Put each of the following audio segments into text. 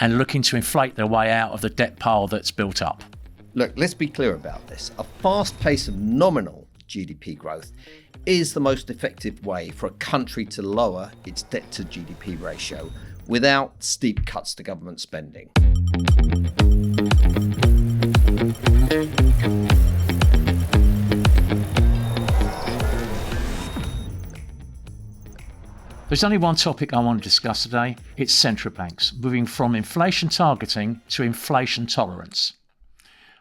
and looking to inflate their way out of the debt pile that's built up. Look, let's be clear about this. A fast pace of nominal GDP growth is the most effective way for a country to lower its debt to GDP ratio without steep cuts to government spending. There's only one topic I want to discuss today. It's central banks, moving from inflation targeting to inflation tolerance.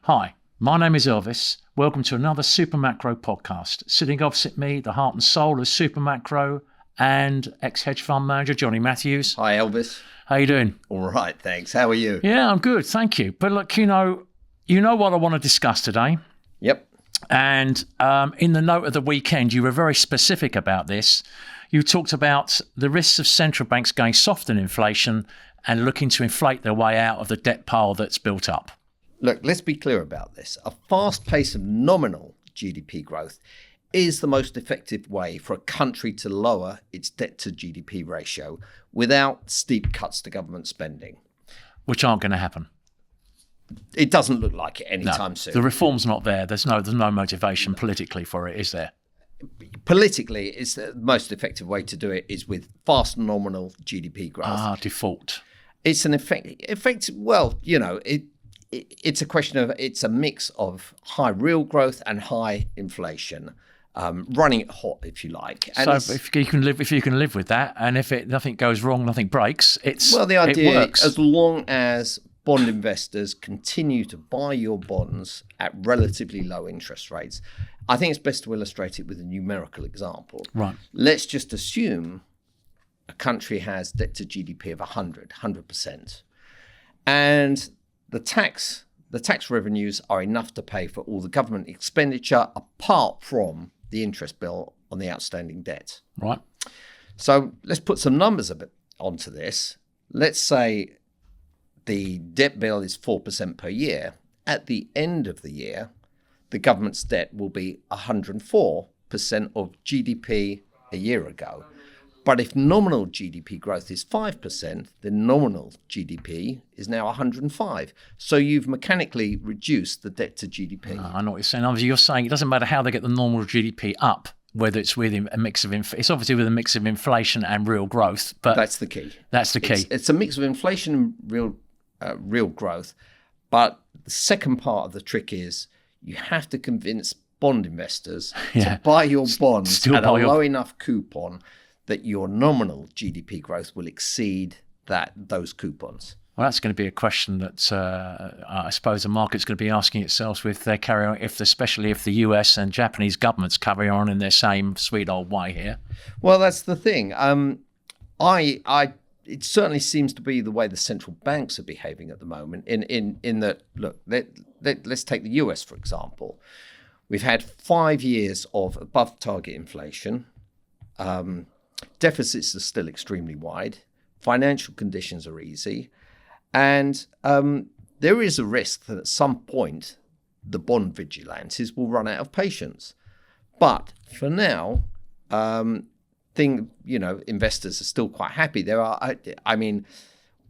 Hi, my name is Elvis. Welcome to another Super Macro podcast. Sitting opposite me, the heart and soul of Super Macro and ex-hedge fund manager Jonny Matthews. Hi, Elvis. How you doing? All right, thanks. How are you? Yeah, I'm good, thank you. But look, you know what I want to discuss today. Yep. And in the note of the weekend, you were very specific about this. You talked about the risks of central banks going soft on inflation and looking to inflate their way out of the debt pile that's built up. Look, let's be clear about this. A fast pace of nominal GDP growth is the most effective way for a country to lower its debt to GDP ratio without steep cuts to government spending. Which aren't going to happen. It doesn't look like it anytime soon. The reform's not there. There's no motivation politically for it, is there? Politically, it's the most effective way to do it is with fast nominal GDP growth. Default. It's an effect. Well, you know, it's a question of, it's a mix of high real growth and high inflation, running it hot, if you like. And so if you can live with that, and if nothing goes wrong, nothing breaks, the idea it works. As long as bond investors continue to buy your bonds at relatively low interest rates. I think it's best to illustrate it with a numerical example. Right. Let's just assume a country has debt to GDP of 100%. And the tax revenues are enough to pay for all the government expenditure apart from the interest bill on the outstanding debt. Right. So let's put some numbers a bit onto this. Let's say the debt bill is 4% per year. At the end of the year, the government's debt will be 104% of GDP a year ago. But if nominal GDP growth is 5%, then nominal GDP is now 105. So you've mechanically reduced the debt to GDP. I know what you're saying. Obviously, you're saying it doesn't matter how they get the nominal GDP up, whether it's with a mix of it's obviously with a mix of inflation and real growth. But that's the key. That's the key. It's a mix of inflation and real growth. But the second part of the trick is you have to convince bond investors to buy your bonds at a low enough coupon that your nominal GDP growth will exceed those coupons. Well, that's going to be a question that I suppose the market's going to be asking itself if they carry on, especially if the US and Japanese governments carry on in their same sweet old way here. Well, that's the thing. It certainly seems to be the way the central banks are behaving at the moment. In that, look, let's take the US for example. We've had 5 years of above target inflation. Deficits are still extremely wide. Financial conditions are easy. And there is a risk that at some point, the bond vigilantes will run out of patience. But for now, investors are still quite happy.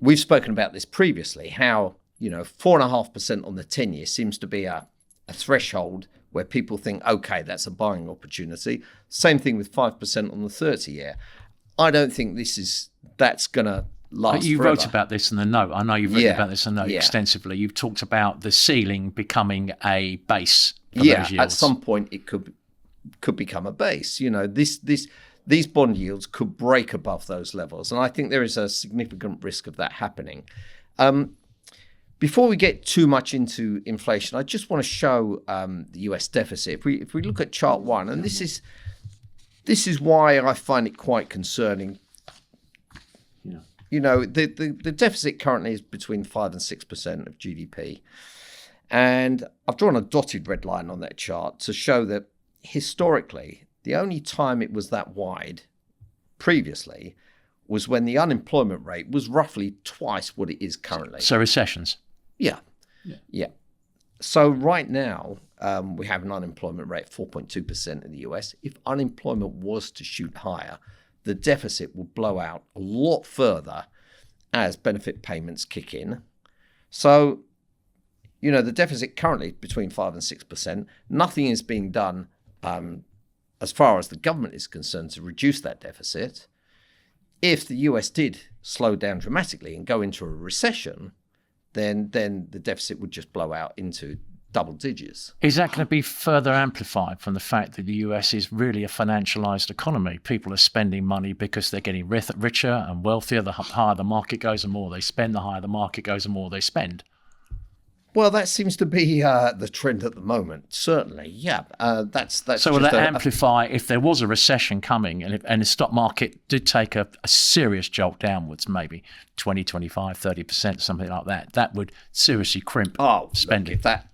We've spoken about this previously, how, 4.5% on the 10-year seems to be a threshold where people think, okay, that's a buying opportunity. Same thing with 5% on the 30-year. I don't think that's going to last You forever. wrote about this in the note. I know you've written about this in the note extensively. You've talked about the ceiling becoming a base for those yields. At some point it could become a base. These bond yields could break above those levels. And I think there is a significant risk of that happening. Before we get too much into inflation, I just want to show the US deficit. If we look at chart 1, and this is why I find it quite concerning. The deficit currently is between 5 and 6% of GDP. And I've drawn a dotted red line on that chart to show that historically, the only time it was that wide previously was when the unemployment rate was roughly twice what it is currently. So recessions. Yeah. So right now, we have an unemployment rate of 4.2% in the US. If unemployment was to shoot higher, the deficit will blow out a lot further as benefit payments kick in. So, the deficit currently between 5 and 6%. Nothing is being done as far as the government is concerned to reduce that deficit. If the US did slow down dramatically and go into a recession, then the deficit would just blow out into double digits. Is that going to be further amplified from the fact that the US is really a financialized economy? People are spending money because they're getting richer and wealthier. The higher the market goes, the more they spend. The higher the market goes, the more they spend. Well, that seems to be the trend at the moment. Certainly, yeah. That's so will that amplify if there was a recession coming and the stock market did take a serious jolt downwards, maybe 20, 25, 30%, something like that? That would seriously crimp spending. That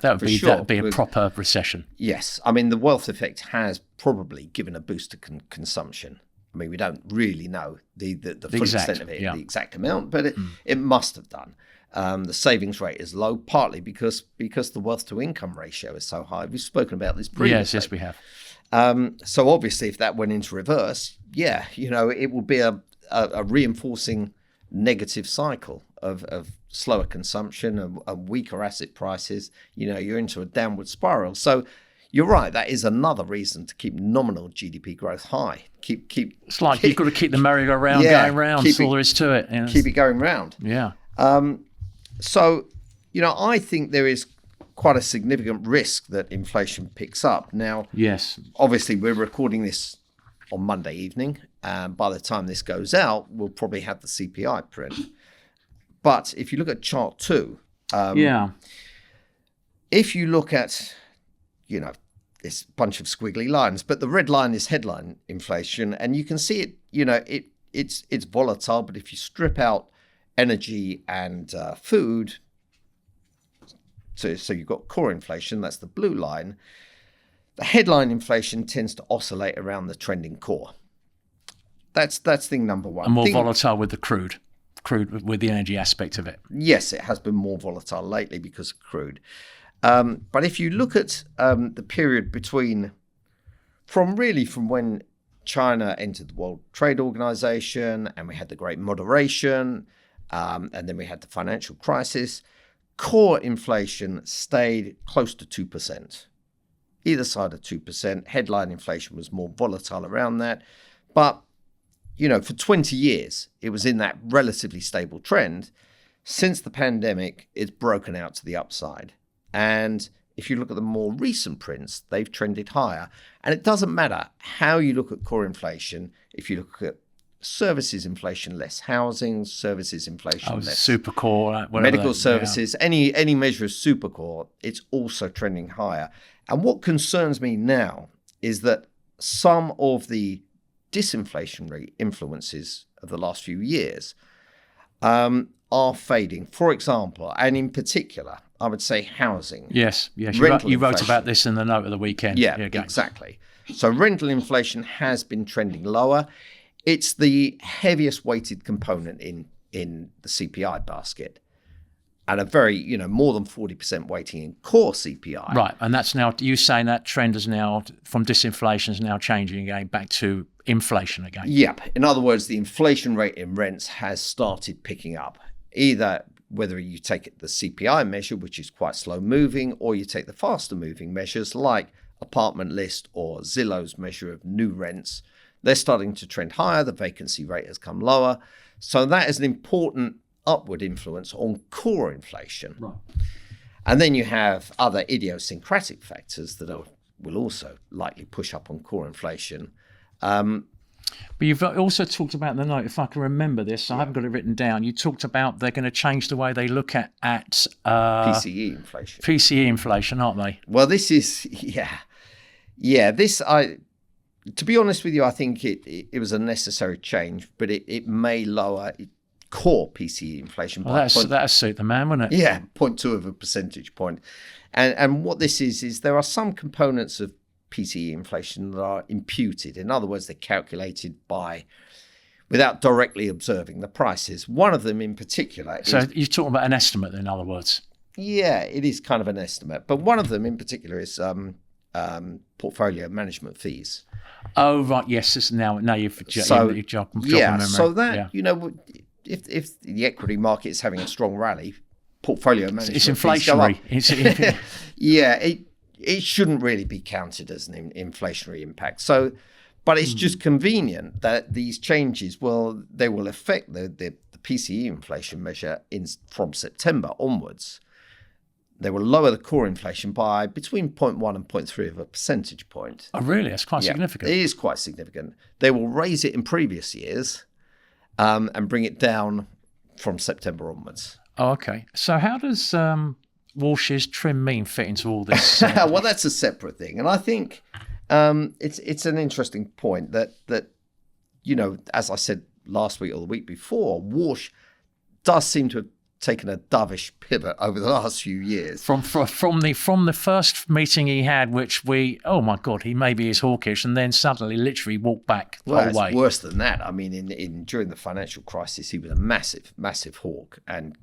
would be a proper recession. Yes. I mean, the wealth effect has probably given a boost to consumption. I mean, we don't really know the full extent of it, the exact amount, but it must have done. The savings rate is low, partly because the wealth to income ratio is so high. We've spoken about this previously. Yes, we have. So obviously, if that went into reverse, it will be a reinforcing negative cycle of slower consumption and weaker asset prices. You're into a downward spiral. So you're right. That is another reason to keep nominal GDP growth high. It's like you've got to keep the merry-go-round going round. That's all there is to it. Keep it going round. Yeah. So, I think there is quite a significant risk that inflation picks up. Now, yes, obviously, we're recording this on Monday evening. By the time this goes out, we'll probably have the CPI print. But if you look at chart 2, if you look at, this bunch of squiggly lines, but the red line is headline inflation, and you can see it, it's volatile. But if you strip out energy and food, so you've got core inflation, that's the blue line. The headline inflation tends to oscillate around the trending core. That's thing number one. And more volatile with the crude with the energy aspect of it. Yes, it has been more volatile lately because of crude. But if you look at the period from when China entered the World Trade Organization and we had the Great Moderation, and then we had the financial crisis, core inflation stayed close to 2%. Either side of 2%. Headline inflation was more volatile around that. But, for 20 years, it was in that relatively stable trend. Since the pandemic, it's broken out to the upside. And if you look at the more recent prints, they've trended higher. And it doesn't matter how you look at core inflation. If you look at services inflation, less housing, services inflation, less supercore, medical services, any measure of supercore, it's also trending higher. And what concerns me now is that some of the disinflationary influences of the last few years are fading. For example, and in particular, I would say housing. Yes. You wrote about this in the note of the weekend. Yeah, exactly. So rental inflation has been trending lower. It's the heaviest weighted component in the CPI basket, and a very, more than 40% weighting in core CPI. Right, and that's now, you saying that trend is now, from disinflation, is now changing again back to inflation again. Yep. In other words, the inflation rate in rents has started picking up. Either whether you take the CPI measure, which is quite slow moving, or you take the faster moving measures like Apartment List or Zillow's measure of new rents, they're starting to trend higher. The vacancy rate has come lower. So that is an important upward influence on core inflation. Right. And then you have other idiosyncratic factors that will also likely push up on core inflation. But you've also talked about in the note, if I can remember this, I haven't got it written down, you talked about they're going to change the way they look at PCE inflation. PCE inflation, aren't they? Well, this is, to be honest with you, I think it was a necessary change, but it may lower core PCE inflation. Well, that'll suit the man, wouldn't it? Yeah, 0.2 of a percentage point. And what this is there are some components of PCE inflation that are imputed. In other words, they're calculated without directly observing the prices. One of them in particular So you're talking about an estimate, in other words? Yeah, it is kind of an estimate. But one of them in particular is portfolio management fees. Oh, right, yes. Now you've jogged my memory. So that, if the equity market is having a strong rally, portfolio management It's inflationary. It shouldn't really be counted as an inflationary impact. So, but it's just convenient that these changes, well, they will affect the PCE inflation measure from September onwards. They will lower the core inflation by between 0.1 and 0.3 of a percentage point. Oh, really? That's quite significant. It is quite significant. They will raise it in previous years and bring it down from September onwards. Oh, okay. So how does Walsh's trim mean fit into all this? Well, that's a separate thing. And I think it's an interesting point that, as I said last week or the week before, Walsh does seem to have taken a dovish pivot over the last few years. From the first meeting he had, which oh my God, he maybe is hawkish, and then suddenly literally walked back the whole way. It's worse than that. I mean, during the financial crisis, he was a massive hawk, and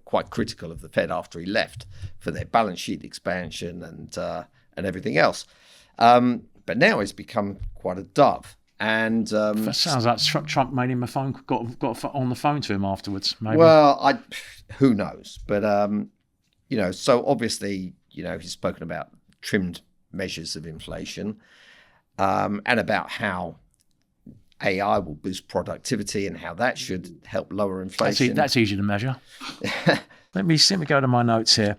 quite critical of the Fed after he left for their balance sheet expansion and everything else. But now he's become quite a dove. And that sounds like Trump made him got on the phone to him afterwards. Maybe. Well, who knows? But so obviously, he's spoken about trimmed measures of inflation, and about how AI will boost productivity and how that should help lower inflation. That's easy to measure. Let me go to my notes here.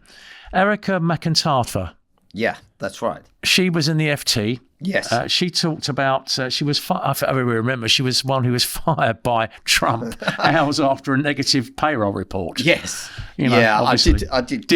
Erica McIntyre. Yeah, that's right. She was in the FT. Yes. She talked about, she was, I remember, she was one who was fired by Trump hours after a negative payroll report. Yes. I did. He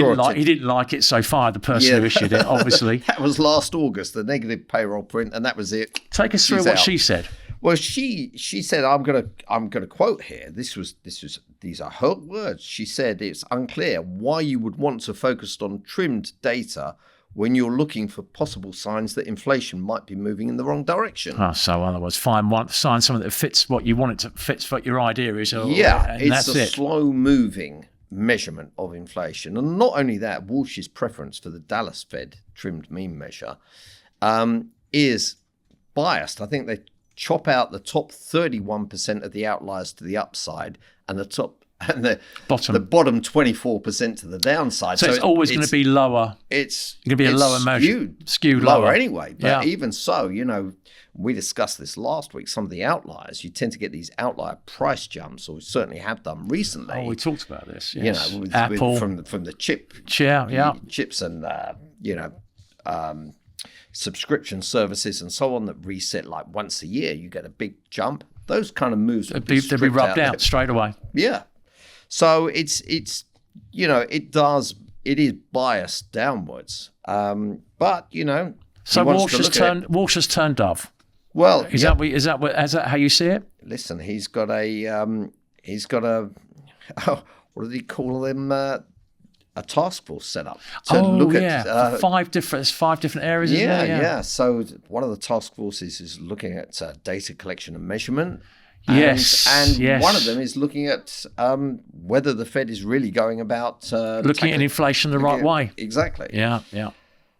didn't like it, so fired the person who issued it, obviously. That was last August, the negative payroll print, and that was it. Take us through what she said. Well, she said, I'm gonna quote here. These are her words. She said, it's unclear why you would want to focus on trimmed data when you're looking for possible signs that inflation might be moving in the wrong direction. Oh, so otherwise, find something that fits what you want it to, fits what your idea is. It's a slow-moving measurement of inflation. And not only that, Walsh's preference for the Dallas Fed trimmed mean measure is biased. I think they chop out the top 31% of the outliers to the upside and the bottom 24% to the downside. So it's always going to be lower. It's going to be a lower measure. Skewed lower anyway. But even so, we discussed this last week. Some of the outliers, you tend to get these outlier price jumps, or we certainly have done recently. Oh, we talked about this. Yes. Apple from the chips and subscription services and so on that reset like once a year. You get a big jump. Those kind of moves they'll be rubbed out straight away. Yeah. So it is biased downwards. But so Walsh has turned dove. Well, is that how you see it? Listen, he's got a what do they call them? A task force set up to look at five different areas. Yeah. So one of the task forces is looking at data collection and measurement. And one of them is looking at whether the Fed is really going about looking at inflation the right way. Exactly. Yeah.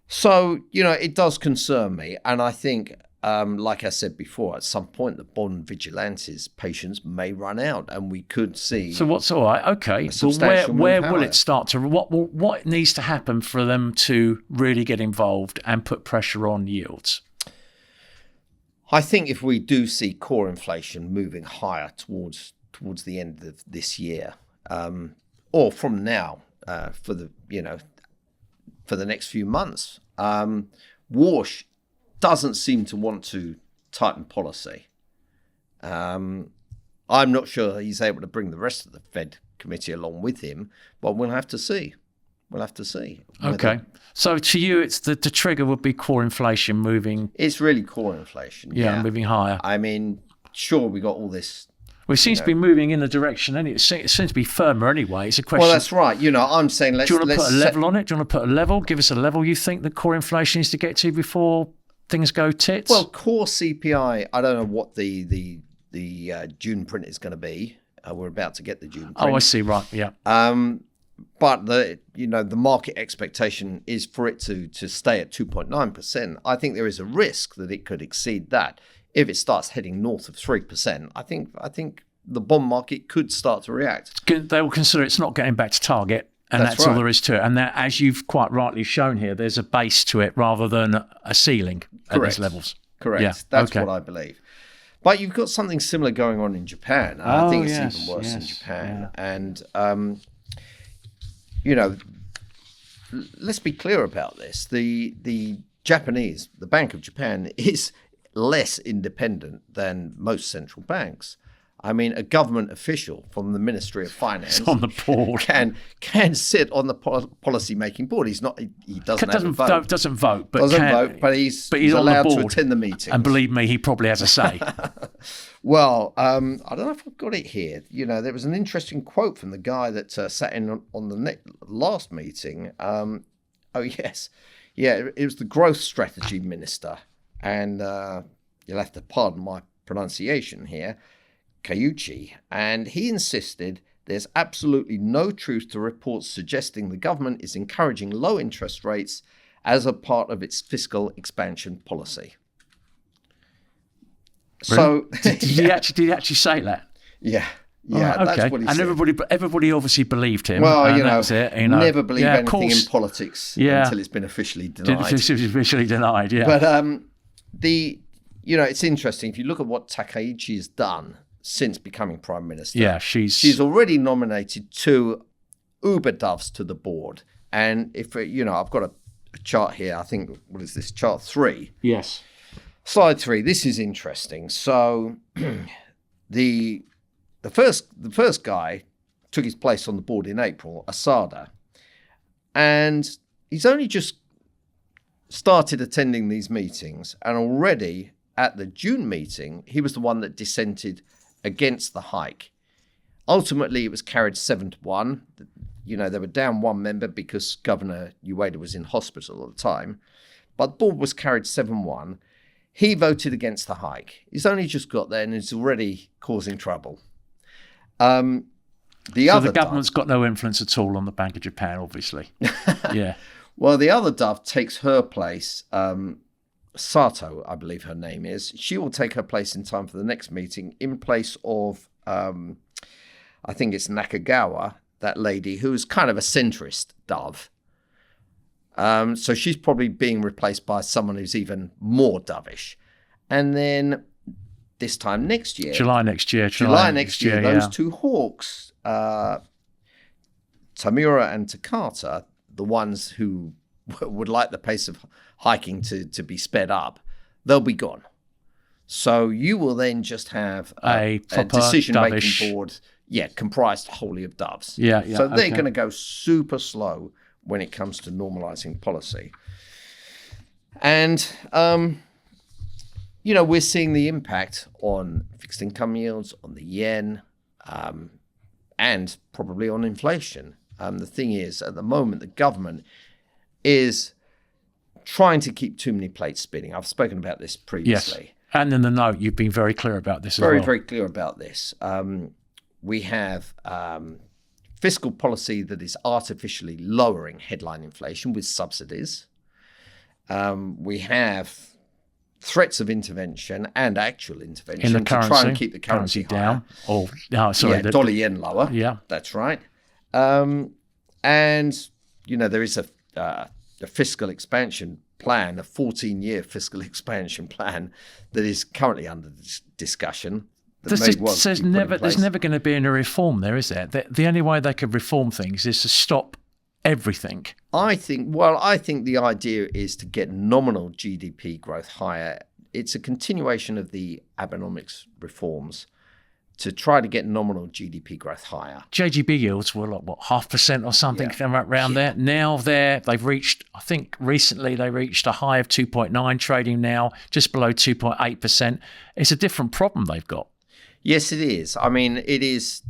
So it does concern me, and I think, like I said before, at some point the bond vigilantes' patience may run out, and we could see. So what's all right? Okay. Well, where will it start to? What needs to happen for them to really get involved and put pressure on yields? I think if we do see core inflation moving higher towards the end of this year, or from now for the next few months, Walsh doesn't seem to want to tighten policy. I'm not sure he's able to bring the rest of the Fed committee along with him, but we'll have to see. Okay. So to you, it's the trigger would be core inflation moving. It's really core inflation. Yeah, moving higher. I mean, sure, we got all this. Well, it seems to be moving in the direction, and it seems to be firmer anyway. It's a question. Well, that's right. I'm saying let's. Do you want to put a level on it? Do you want to put a level? Give us a level you think the core inflation is to get to before things go tits. Well, core CPI. I don't know what the June print is going to be. We're about to get the June print. Oh, I see. Right. Yeah. But the market expectation is for it to stay at 2.9%. I think there is a risk that it could exceed that. If it starts heading north of 3%, I think the bond market could start to react. They will consider it's not getting back to target, and that's all there is to it. And that, as you've quite rightly shown here, there's a base to it rather than a ceiling at these levels. Correct. Yeah. That's what I believe. But you've got something similar going on in Japan. I think it's even worse in Japan. Yeah. And, let's be clear about this. The Japanese, the Bank of Japan, is less independent than most central banks. I mean, a government official from the Ministry of Finance on the board can sit on the policy making board. He doesn't vote, but he's allowed to attend the meetings. And believe me, he probably has a say. Well, I don't know if I've got it here. There was an interesting quote from the guy that sat in on the last meeting. It was the growth strategy minister, and you'll have to pardon my pronunciation here. Kayuchi, and he insisted there's absolutely no truth to reports suggesting the government is encouraging low interest rates as a part of its fiscal expansion policy. Really? So did he actually say that? Yeah. Okay. That's what he said. And everybody obviously believed him. Well, never believe anything in politics until it's been officially denied. Officially denied, yeah. But it's interesting if you look at what Takaichi has done since becoming Prime Minister. Yeah, she's already nominated 2 uber doves to the board. And if, I've got a chart here, I think, what is this, chart 3? Yes. Slide 3, this is interesting. So the first guy took his place on the board in April, Asada. And he's only just started attending these meetings. And already at the June meeting, he was the one that dissented against the hike. Ultimately, it was carried 7-1. They were down 1 member because Governor Ueda was in hospital at the time. But the board was carried 7-1. He voted against the hike. He's only just got there and is already causing trouble. The government's got no influence at all on the Bank of Japan, obviously. Yeah. Well, the other dove takes her place. Sato, I believe her name is. She will take her place in time for the next meeting in place of, I think it's Nakagawa, that lady who's kind of a centrist dove. So she's probably being replaced by someone who's even more dovish. And then this time next year. July next year, those 2 hawks, Tamura and Takata, the ones who would like the pace of hiking to be sped up, they'll be gone. So you will then just have a decision-making board, comprised wholly of doves. Yeah. So they're going to go super slow when it comes to normalizing policy. And, we're seeing the impact on fixed income yields, on the yen, and probably on inflation. The thing is, at the moment, the government is trying to keep too many plates spinning. I've spoken about this previously. Yes. And in the note, you've been very clear about this as well. Very clear about this. We have fiscal policy that is artificially lowering headline inflation with subsidies. We have threats of intervention and actual intervention in the currency, to try and keep the currency down. The dollar yen lower. Yeah. That's right. And, there is a fiscal expansion plan, a 14-year fiscal expansion plan that is currently under discussion. There's never going to be any reform there, is there? The only way they could reform things is to stop everything. I think the idea is to get nominal GDP growth higher. It's a continuation of the Abenomics reforms to try to get nominal GDP growth higher. JGB yields were like, 0.5% or something around there. Now they've reached, I think recently they reached a high of 2.9, trading now just below 2.8%. It's a different problem they've got. Yes, it is. I mean, it is.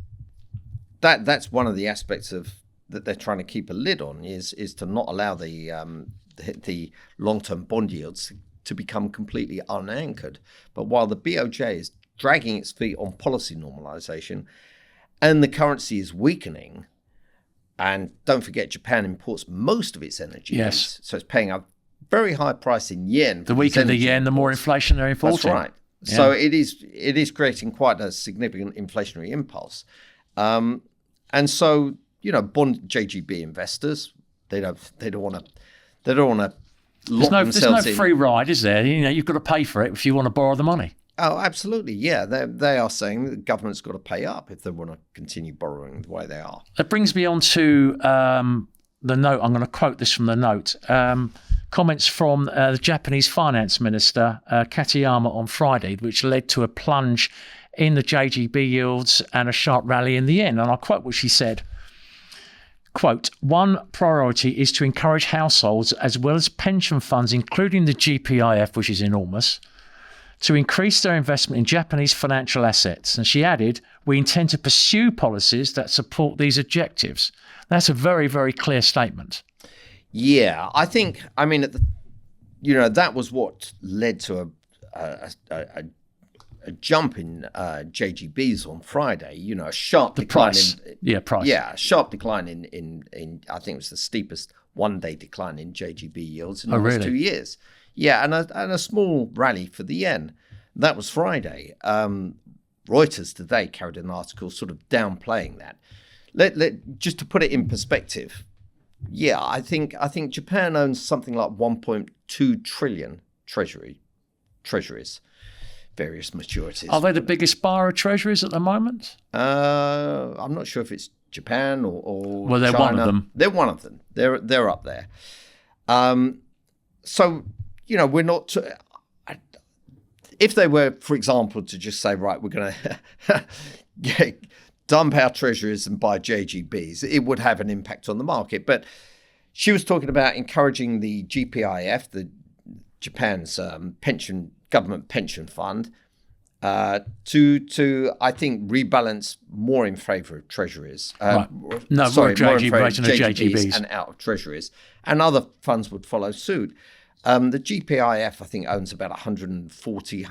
That's one of the aspects of that they're trying to keep a lid on is to not allow the long-term bond yields to become completely unanchored. But while the BOJ is dragging its feet on policy normalization and the currency is weakening, and don't forget Japan imports most of its energy. Yes. So it's paying a very high price in yen. The weaker the yen, the more inflation they're importing. That's right. So it is creating quite a significant inflationary impulse. And so, bond JGB investors, they don't want to lock themselves in. There's no free ride, is there? You've got to pay for it if you want to borrow the money. Oh, absolutely. Yeah, they are saying that the government's got to pay up if they want to continue borrowing the way they are. That brings me on to the note. I'm going to quote this from the note. Comments from the Japanese finance minister, Katayama, on Friday, which led to a plunge in the JGB yields and a sharp rally in the end. And I'll quote what she said. Quote, one priority is to encourage households as well as pension funds, including the GPIF, which is enormous, to increase their investment in Japanese financial assets. And she added, we intend to pursue policies that support these objectives. That's a very, very clear statement. Yeah, I think, that was what led to a jump in JGBs on Friday, a sharp decline. Price. Yeah, a sharp decline in I think it was the steepest one-day decline in JGB yields in almost 2 years. Yeah, and a small rally for the yen. That was Friday. Reuters today carried an article sort of downplaying that. Just to put it in perspective, yeah, I think Japan owns something like 1.2 trillion treasuries, various maturities. Are they the biggest buyer of treasuries at the moment? I'm not sure if it's Japan or well, they're China. one of them. They're one of them. They're up there. So we're not. If they were, for example, to just say, right, we're going to dump our treasuries and buy JGBs, it would have an impact on the market. But she was talking about encouraging the GPIF, Japan's government pension fund, to I think rebalance more in favour of treasuries. Right. More in favour of JGBs and out of treasuries, and other funds would follow suit. The GPIF, I think, owns about 140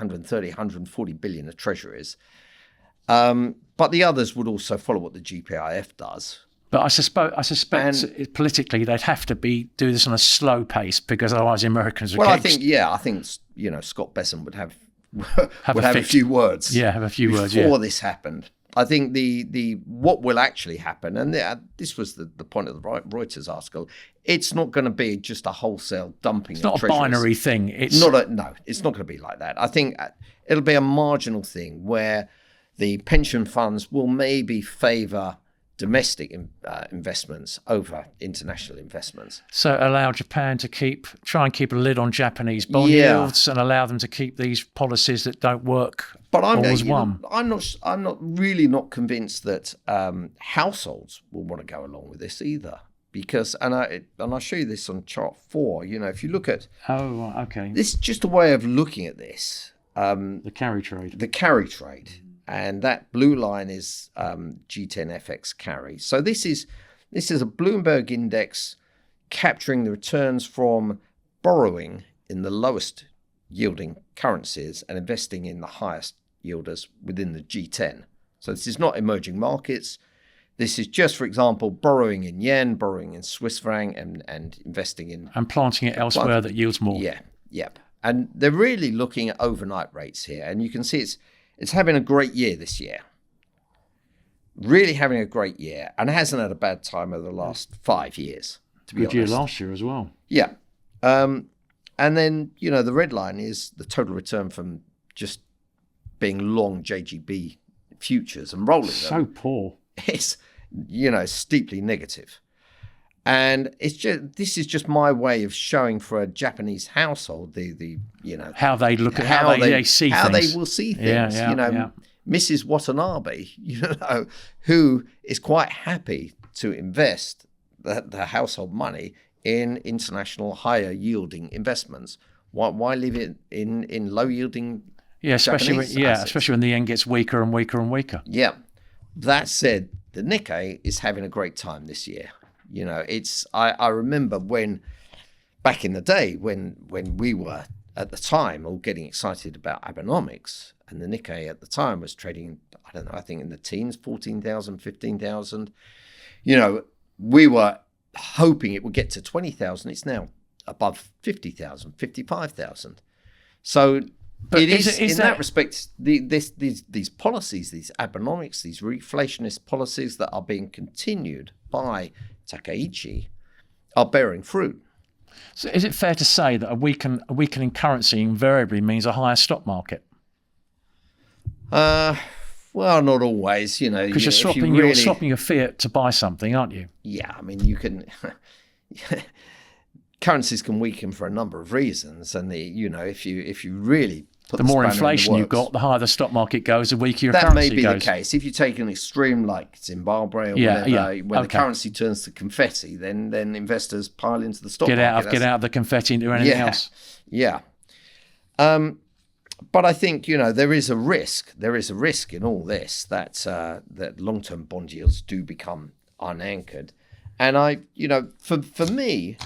billion of treasuries. But the others would also follow what the GPIF does. But I suspect politically they'd have to do this on a slow pace because otherwise Americans would. Well, I think Scott Besson would have a few words. Yeah, have a few words before this happened. I think the what will actually happen, and this was the point of the Reuters article. It's not going to be just a wholesale dumping. It's not a binary thing. It's not going to be like that. I think it'll be a marginal thing where the pension funds will maybe favour domestic investments over international investments. So allow Japan to try and keep a lid on Japanese bond yields and allow them to keep these policies that don't work. But I'm not really convinced that households will want to go along with this either. Because I'll show you this on chart 4. If you look at this is just a way of looking at this. The carry trade. And that blue line is G10FX carry. So this is a Bloomberg index capturing the returns from borrowing in the lowest yielding currencies and investing in the highest yielders within the G10. So this is not emerging markets. This is just, for example, borrowing in yen, borrowing in Swiss franc, and investing in... And planting it elsewhere that yields more. Yeah. And they're really looking at overnight rates here. And you can see it's having a great year this year. Really having a great year. And it hasn't had a bad time over the last 5 years, to be honest. Good year last year as well. Yeah. And then, the red line is the total return from just being long JGB futures and rolling them. So poor. It's, steeply negative. And this is just my way of showing for a Japanese household how they look at how they see how things. They will see things. Mrs. Watanabe, who is quite happy to invest the household money in international higher yielding investments. Why leave it in low yielding? Yeah, especially when the yen gets weaker and weaker and weaker. Yeah. That said, the Nikkei is having a great time this year. I remember back in the day when we were at the time all getting excited about Abenomics, and the Nikkei at the time was trading, I think in the teens, 14,000, 15,000. We were hoping it would get to 20,000. It's now above 50,000, 55,000. So But it is in that respect, these policies, these Abenomics, these reflationist policies that are being continued by Takaichi are bearing fruit. So is it fair to say that a weakening currency invariably means a higher stock market? Well, not always, you know. Because you're swapping your fiat to buy something, aren't you? Yeah, I mean, you can. Currencies can weaken for a number of reasons, and if you really put the more inflation you've got, the higher the stock market goes, the weaker your currency goes. That may be the case. If you take an extreme like Zimbabwe or whatever, when the currency turns to confetti, then investors pile into the stock market. Get out of the confetti into anything else. Yeah. But I think, there is a risk. There is a risk in all this that long-term bond yields do become unanchored. And for me,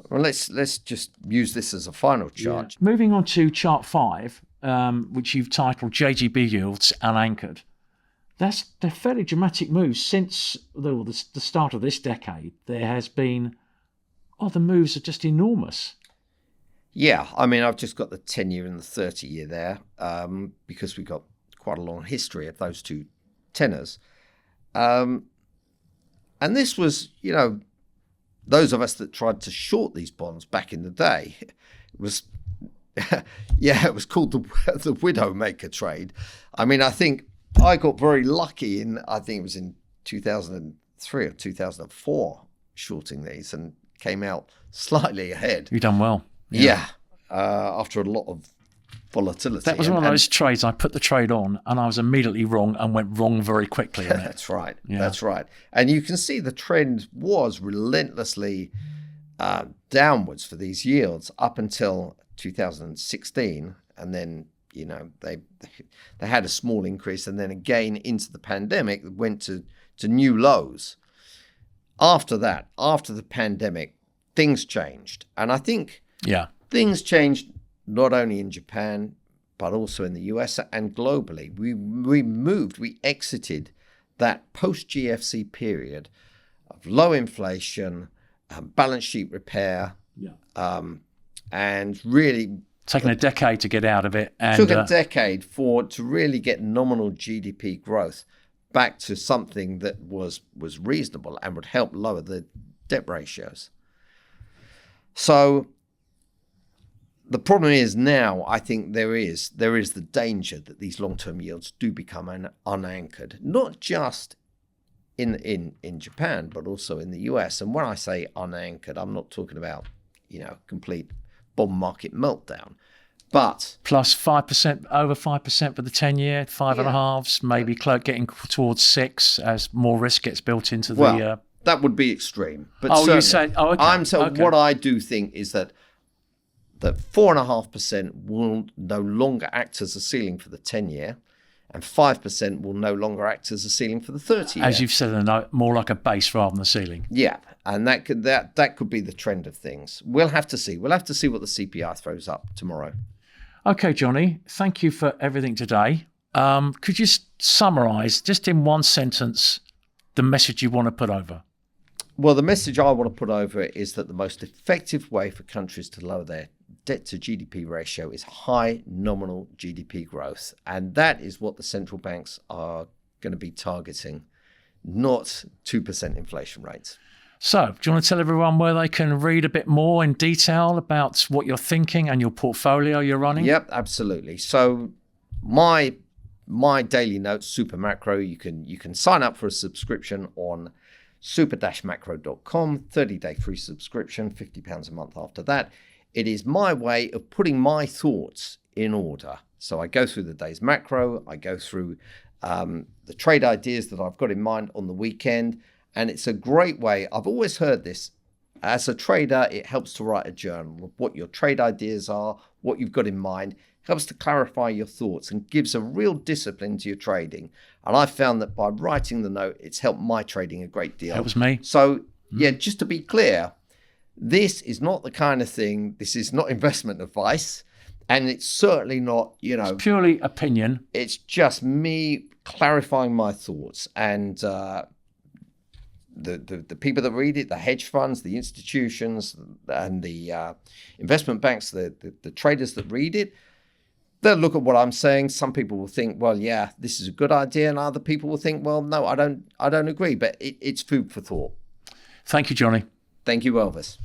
well, let's just use this as a final chart. Yeah. Moving on to chart 5, which you've titled JGB yields unanchored. They're fairly dramatic moves since the start of this decade. There has been, the moves are just enormous. Yeah, I mean, I've just got the 10-year and the 30-year there because we've got quite a long history of those two tenors. And this was, those of us that tried to short these bonds back in the day, it was called the Widowmaker trade. I mean, I think I got very lucky I think it was in 2003 or 2004, shorting these and came out slightly ahead. You've done well. Yeah. After a lot of volatility. That was one of those trades. I put the trade on and I was immediately wrong and went wrong very quickly. That's right. Yeah. That's right. And you can see the trend was relentlessly downwards for these yields up until 2016. And then, they had a small increase. And then again into the pandemic, went to new lows. After that, after the pandemic, things changed. And I think things changed not only in Japan, but also in the US and globally. We exited that post-GFC period of low inflation, balance sheet repair, and really... Taking a decade to get out of it. And took a decade to really get nominal GDP growth back to something that was reasonable and would help lower the debt ratios. So... the problem is now, I think there is the danger that these long-term yields do become unanchored, not just in Japan, but also in the US. And when I say unanchored, I'm not talking about, complete bond market meltdown, but plus 5%, over 5% for the 10-year, 5.5s, maybe getting towards 6 as more risk gets built into the. That would be extreme. But you said, okay. What I do think is that 4.5% will no longer act as a ceiling for the 10-year, and 5% will no longer act as a ceiling for the 30-year. As you've said, more like a base rather than a ceiling. Yeah, and that could be the trend of things. We'll have to see. We'll have to see what the CPI throws up tomorrow. Okay, Jonny, thank you for everything today. Could you summarise, just in one sentence, the message you want to put over? Well, the message I want to put over is that the most effective way for countries to lower their debt-to-GDP ratio is high nominal GDP growth. And that is what the central banks are going to be targeting, not 2% inflation rates. So, do you want to tell everyone where they can read a bit more in detail about what you're thinking and your portfolio you're running? Yep, absolutely. So my daily notes, Super Macro, you can sign up for a subscription on super-macro.com, 30-day free subscription, £50 a month after that. It is my way of putting my thoughts in order. So I go through the day's macro, I go through the trade ideas that I've got in mind on the weekend, and it's a great way. I've always heard this. As a trader, it helps to write a journal of what your trade ideas are, what you've got in mind, helps to clarify your thoughts and gives a real discipline to your trading. And I found that by writing the note, it's helped my trading a great deal. Helps me. So, just to be clear, this is not the kind of thing, this is not investment advice, and it's certainly not, It's purely opinion. It's just me clarifying my thoughts, and the people that read it, the hedge funds, the institutions, and the investment banks, the traders that read it, they'll look at what I'm saying. Some people will think, well, yeah, this is a good idea, and other people will think, well, no, I don't agree. But it's food for thought. Thank you, Jonny. Thank you, Elvis.